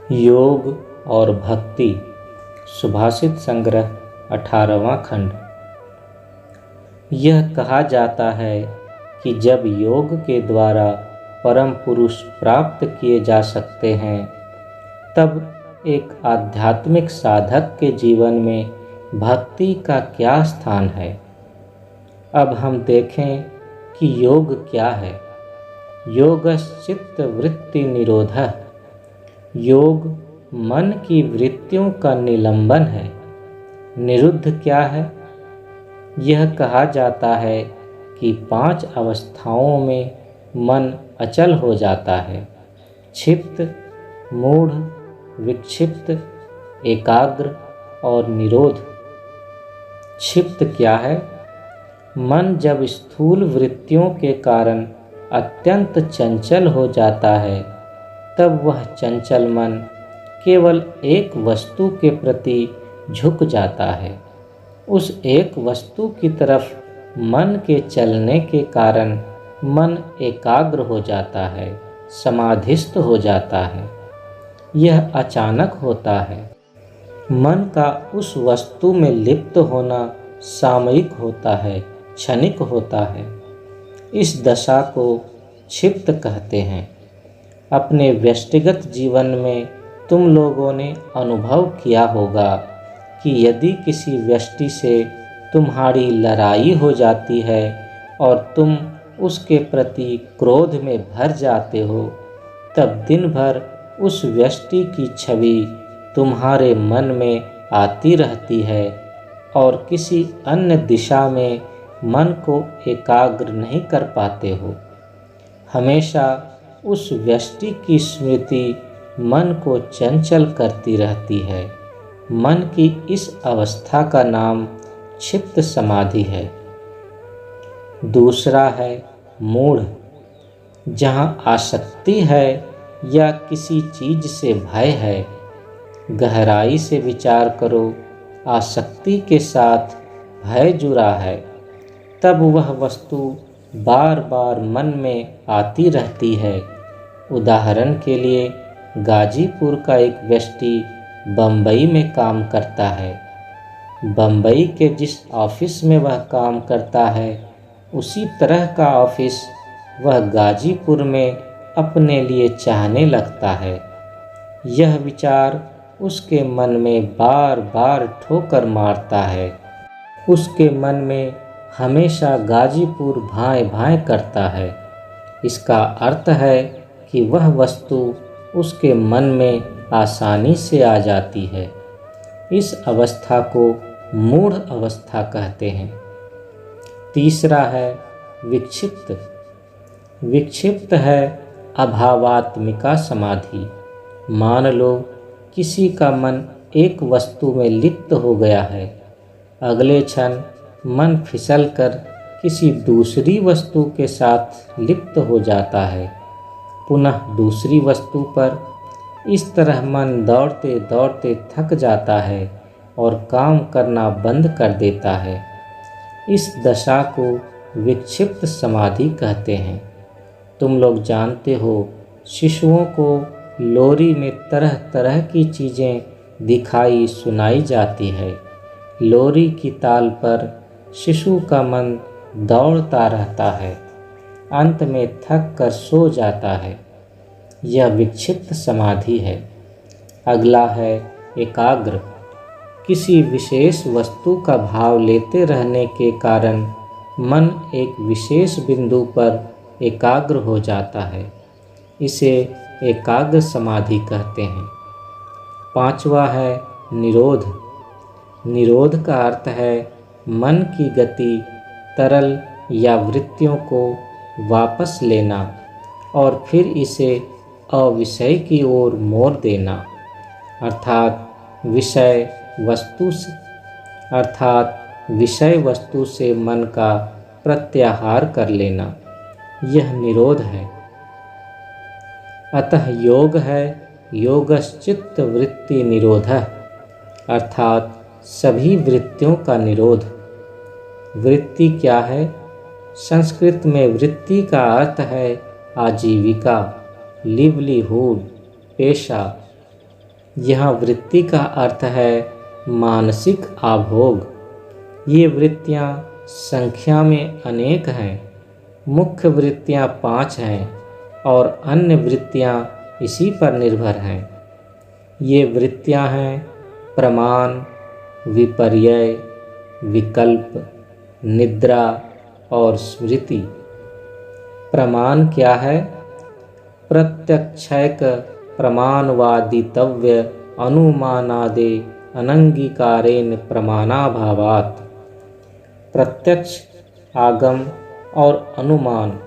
योग और भक्ति सुभाषित संग्रह 18वां खंड। यह कहा जाता है कि जब योग के द्वारा परम पुरुष प्राप्त किए जा सकते हैं, तब एक आध्यात्मिक साधक के जीवन में भक्ति का क्या स्थान है। अब हम देखें कि योग क्या है। योगश्चित्त वृत्ति निरोधः। योग मन की वृत्तियों का निलंबन है। निरुद्ध क्या है? यह कहा जाता है कि 5 अवस्थाओं में मन अचल हो जाता है: क्षिप्त, मूढ़, विक्षिप्त, एकाग्र और निरोध। क्षिप्त क्या है? मन जब स्थूल वृत्तियों के कारण अत्यंत चंचल हो जाता है, तब वह चंचल मन केवल एक वस्तु के प्रति झुक जाता है। उस एक वस्तु की तरफ मन के चलने के कारण मन एकाग्र हो जाता है, समाधिस्थ हो जाता है। यह अचानक होता है। मन का उस वस्तु में लिप्त होना सामयिक होता है, क्षणिक होता है। इस दशा को क्षिप्त कहते हैं। अपने व्यक्तिगत जीवन में तुम लोगों ने अनुभव किया होगा कि यदि किसी व्यक्ति से तुम्हारी लड़ाई हो जाती है और तुम उसके प्रति क्रोध में भर जाते हो, तब दिन भर उस व्यक्ति की छवि तुम्हारे मन में आती रहती है और किसी अन्य दिशा में मन को एकाग्र नहीं कर पाते हो। हमेशा उस व्यक्ति की स्मृति मन को चंचल करती रहती है। मन की इस अवस्था का नाम क्षिप्त समाधि है। दूसरा है मूढ़, जहाँ आसक्ति है या किसी चीज से भय है। गहराई से विचार करो, आसक्ति के साथ भय जुड़ा है, तब वह वस्तु बार बार मन में आती रहती है। उदाहरण के लिए, गाजीपुर का एक व्यक्ति बम्बई में काम करता है। बम्बई के जिस ऑफिस में वह काम करता है, उसी तरह का ऑफिस वह गाजीपुर में अपने लिए चाहने लगता है। यह विचार उसके मन में बार बार ठोकर मारता है। उसके मन में हमेशा गाजीपुर भाएं भाएं करता है। इसका अर्थ है कि वह वस्तु उसके मन में आसानी से आ जाती है। इस अवस्था को मूढ़ अवस्था कहते हैं। तीसरा है विक्षिप्त। विक्षिप्त है अभावात्मिका समाधि। मान लो किसी का मन एक वस्तु में लिप्त हो गया है। अगले क्षण मन फिसलकर किसी दूसरी वस्तु के साथ लिप्त हो जाता है, पुनः दूसरी वस्तु पर। इस तरह मन दौड़ते दौड़ते थक जाता है और काम करना बंद कर देता है। इस दशा को विक्षिप्त समाधि कहते हैं। तुम लोग जानते हो, शिशुओं को लोरी में तरह तरह की चीज़ें दिखाई सुनाई जाती है। लोरी की ताल पर शिशु का मन दौड़ता रहता है, अंत में थक कर सो जाता है। यह विक्षिप्त समाधि है। अगला है एकाग्र। किसी विशेष वस्तु का भाव लेते रहने के कारण मन एक विशेष बिंदु पर एकाग्र हो जाता है। इसे एकाग्र समाधि कहते हैं। पांचवा है निरोध। निरोध का अर्थ है मन की गति, तरल या वृत्तियों को वापस लेना और फिर इसे अविषय की ओर मोड़ देना, अर्थात विषय वस्तु से मन का प्रत्याहार कर लेना। यह निरोध है। अतः योग है योगश्चित्त वृत्ति निरोधः, अर्थात सभी वृत्तियों का निरोध। वृत्ति क्या है? संस्कृत में वृत्ति का अर्थ है आजीविका, लिवलीहुड, पेशा। यहाँ वृत्ति का अर्थ है मानसिक आभोग। ये वृत्तियाँ संख्या में अनेक हैं। मुख्य वृत्तियाँ 5 हैं और अन्य वृत्तियाँ इसी पर निर्भर हैं। ये वृत्तियाँ हैं प्रमाण, विपर्यय, विकल्प, निद्रा और स्मृति। प्रमाण क्या है? प्रत्यक्षैक प्रमाणवादितव्य अनुमानादे अनंगीकारेण प्रमाणाभावात्। प्रत्यक्ष, आगम और अनुमान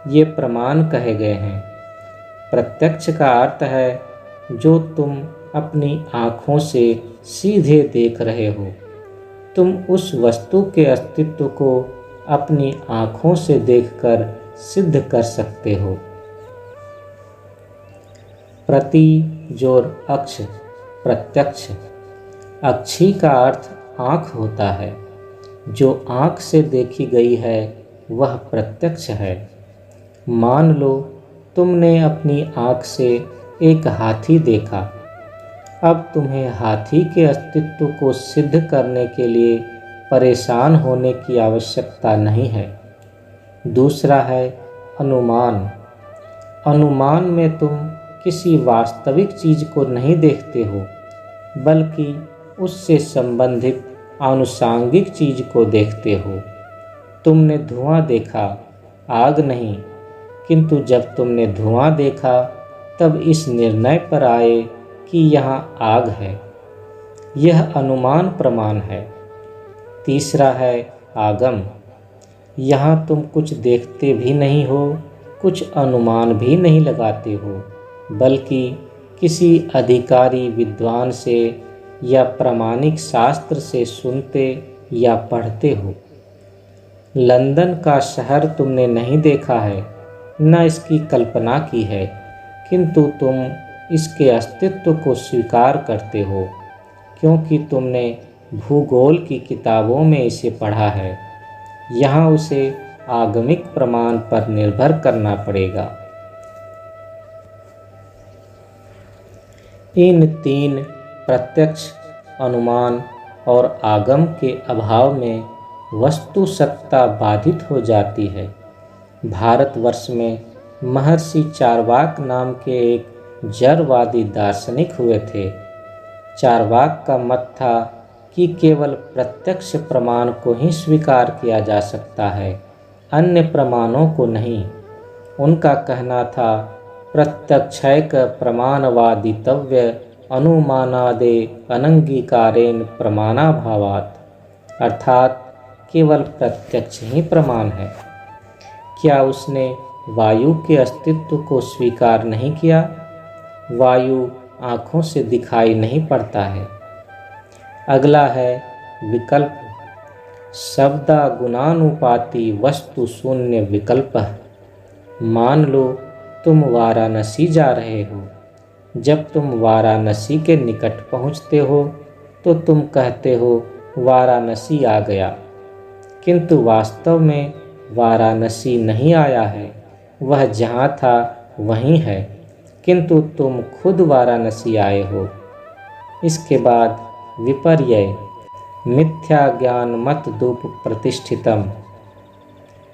ये प्रमाण कहे गए हैं। प्रत्यक्ष का अर्थ है जो तुम अपनी आँखों से सीधे देख रहे हो। तुम उस वस्तु के अस्तित्व को अपनी आँखों से देखकर सिद्ध कर सकते हो। प्रति जोर अक्ष, प्रत्यक्ष। अक्षी का अर्थ आँख होता है। जो आँख से देखी गई है वह प्रत्यक्ष है। मान लो तुमने अपनी आँख से एक हाथी देखा। अब तुम्हें हाथी के अस्तित्व को सिद्ध करने के लिए परेशान होने की आवश्यकता नहीं है। दूसरा है अनुमान। अनुमान में तुम किसी वास्तविक चीज़ को नहीं देखते हो, बल्कि उससे संबंधित आनुषांगिक चीज़ को देखते हो। तुमने धुआं देखा, आग नहीं, किंतु जब तुमने धुआं देखा तब इस निर्णय पर आए कि यहाँ आग है। यह अनुमान प्रमाण है। तीसरा है आगम। यहाँ तुम कुछ देखते भी नहीं हो, कुछ अनुमान भी नहीं लगाते हो, बल्कि किसी अधिकारी विद्वान से या प्रामाणिक शास्त्र से सुनते या पढ़ते हो। लंदन का शहर तुमने नहीं देखा है, न इसकी कल्पना की है, किंतु तुम इसके अस्तित्व को स्वीकार करते हो क्योंकि तुमने भूगोल की किताबों में इसे पढ़ा है। यहाँ उसे आगमिक प्रमाण पर निर्भर करना पड़ेगा। इन 3 प्रत्यक्ष, अनुमान और आगम के अभाव में वस्तु सत्ता बाधित हो जाती है। भारतवर्ष में महर्षि चार्वाक नाम के एक जड़वादी दार्शनिक हुए थे। चार्वाक का मत था कि केवल प्रत्यक्ष प्रमाण को ही स्वीकार किया जा सकता है, अन्य प्रमाणों को नहीं। उनका कहना था प्रत्यक्षैक प्रमाणवादितव्य अनुमानादे अनंगीकारेण प्रमाणाभावात्। अर्थात केवल प्रत्यक्ष ही प्रमाण है। क्या उसने वायु के अस्तित्व को स्वीकार नहीं किया? वायु आँखों से दिखाई नहीं पड़ता है। अगला है विकल्प। शब्दा गुणानुपाती वस्तु शून्य विकल्प। मान लो तुम वाराणसी जा रहे हो। जब तुम वाराणसी के निकट पहुँचते हो तो तुम कहते हो वाराणसी आ गया, किंतु वास्तव में वाराणसी नहीं आया है। वह जहाँ था वहीं है, किंतु तुम खुद वाराणसी आए हो। इसके बाद विपर्यय, मिथ्या ज्ञान मत धूप प्रतिष्ठितम।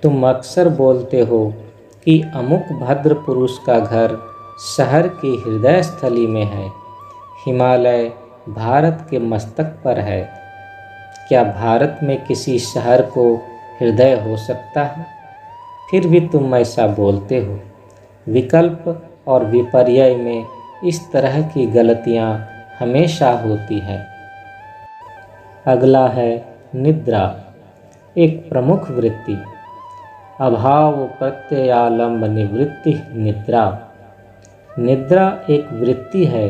तुम अक्सर बोलते हो कि अमुक भद्र पुरुष का घर शहर की हृदय स्थली में है। हिमालय भारत के मस्तक पर है। क्या भारत में किसी शहर को हृदय हो सकता है? फिर भी तुम ऐसा बोलते हो। विकल्प और विपर्यय में इस तरह की गलतियाँ हमेशा होती हैं। अगला है निद्रा, एक प्रमुख वृत्ति। अभाव प्रत्ययालंब निवृत्ति निद्रा। निद्रा एक वृत्ति है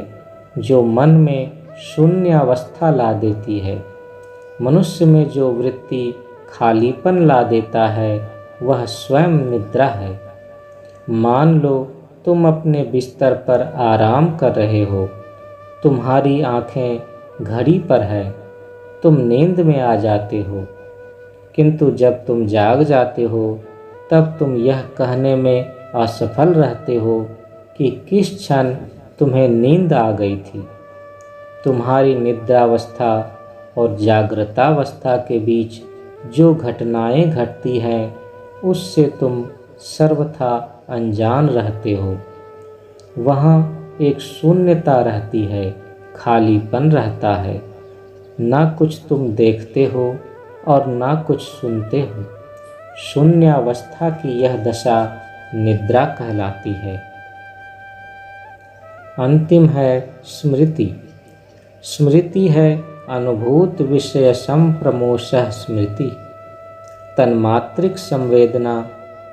जो मन में शून्य अवस्था ला देती है। मनुष्य में जो वृत्ति खालीपन ला देता है वह स्वयं निद्रा है। मान लो तुम अपने बिस्तर पर आराम कर रहे हो। तुम्हारी आँखें घड़ी पर है। तुम नींद में आ जाते हो, किंतु जब तुम जाग जाते हो तब तुम यह कहने में असफल रहते हो कि किस क्षण तुम्हें नींद आ गई थी। तुम्हारी निद्रावस्था और जागृतावस्था के बीच जो घटनाएं घटती हैं उससे तुम सर्वथा अनजान रहते हो। वहाँ एक शून्यता रहती है, खालीपन रहता है। ना कुछ तुम देखते हो और ना कुछ सुनते हो। शून्यावस्था की यह दशा निद्रा कहलाती है। अंतिम है स्मृति। स्मृति है अनुभूत विषय संप्रमोषः स्मृति। तन्मात्रिक संवेदना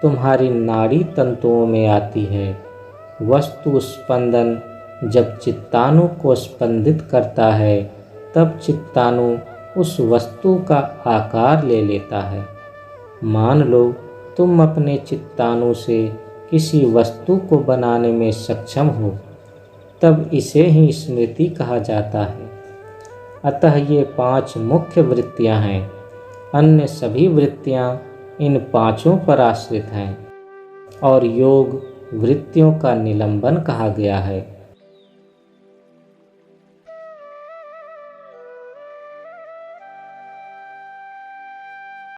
तुम्हारी नाड़ी तंतुओं में आती है। वस्तु स्पंदन जब चित्तानु को स्पंदित करता है तब चित्तानु उस वस्तु का आकार ले लेता है। मान लो तुम अपने चित्तानु से किसी वस्तु को बनाने में सक्षम हो, तब इसे ही स्मृति कहा जाता है। अतः ये 5 मुख्य वृत्तियां हैं। अन्य सभी वृत्तियां इन 5 पर आश्रित हैं और योग वृत्तियों का निलंबन कहा गया है।